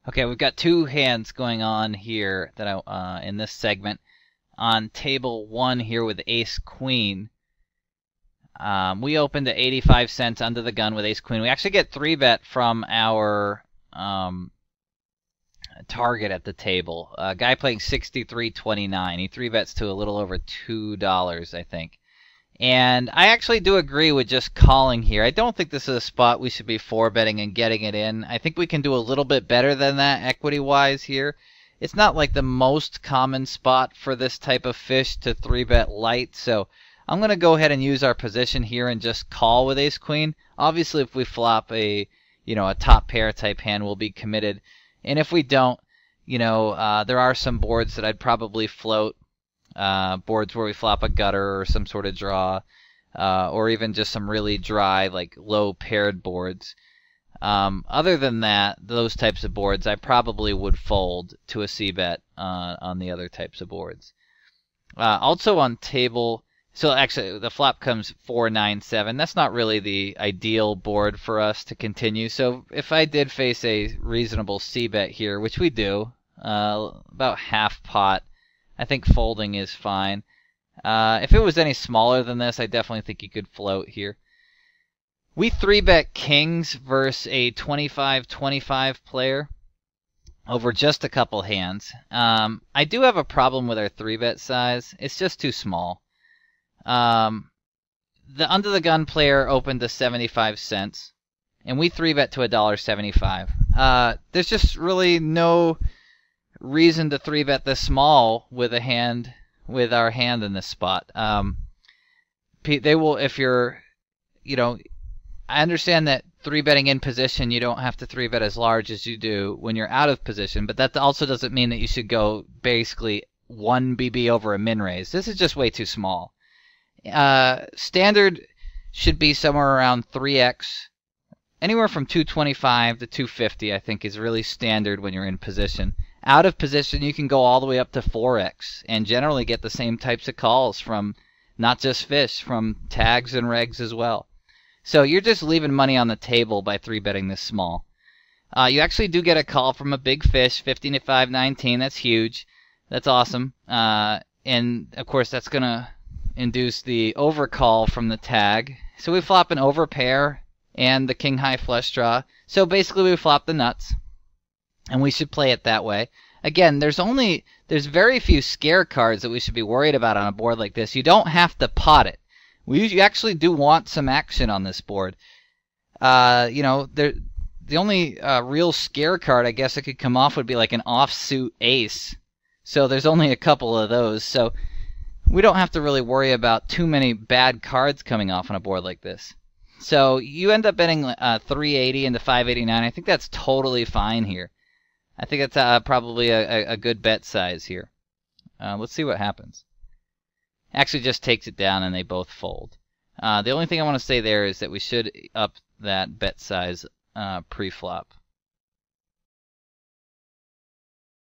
Okay, we've got two hands going on here that in this segment. On table 1 here with ace queen, we opened at 85 cents under the gun with ace queen. We actually get 3-bet from our target at the table. Guy playing 63.29. He 3-bets to a little over $2, I think. And I actually do agree with just calling here. I don't think this is a spot we should be 4-betting and getting it in. I think we can do a little bit better than that equity-wise here. It's not like the most common spot for this type of fish to 3-bet light, so I'm going to go ahead and use our position here and just call with ace-queen. Obviously, if we flop a top pair type hand, we'll be committed. And if we don't, there are some boards that I'd probably float. Boards where we flop a gutter or some sort of draw, or even just some really dry, like low paired boards. Other than that, those types of boards, I probably would fold to a c-bet on the other types of boards. Also on table, so actually the flop comes 4-9-7. That's not really the ideal board for us to continue. So if I did face a reasonable c-bet here, which we do, about half pot, I think folding is fine. If it was any smaller than this, I definitely think you could float here. We 3-bet kings versus a 25-25 player over just a couple hands. I do have a problem with our 3-bet size. It's just too small. The under the gun player opened to 75 cents, and we 3-bet to $1.75. There's just really no reason to 3-bet this small with our hand in this spot. They will, if you're, I understand that 3-betting in position, you don't have to 3-bet as large as you do when you're out of position, but that also doesn't mean that you should go basically 1 BB over a min raise. This is just way too small. Standard should be somewhere around 3x. Anywhere from 225 to 250, I think, is really standard when you're in position. Out of position, you can go all the way up to 4x and generally get the same types of calls from not just fish, from tags and regs as well. So you're just leaving money on the table by 3-betting this small. You actually do get a call from a big fish, 15-5-19. That's huge. That's awesome. And, of course, that's going to induce the overcall from the tag. So we flop an overpair and the king-high flush draw. So basically we flop the nuts. And we should play it that way. Again, there's very few scare cards that we should be worried about on a board like this. You don't have to pot it. You actually do want some action on this board. The only real scare card I guess that could come off would be like an offsuit ace. So there's only a couple of those. So we don't have to really worry about too many bad cards coming off on a board like this. So you end up betting 380 into 589. I think that's totally fine here. I think that's probably a good bet size here. Let's see what happens. Actually just takes it down and they both fold. The only thing I want to say there is that we should up that bet size pre-flop.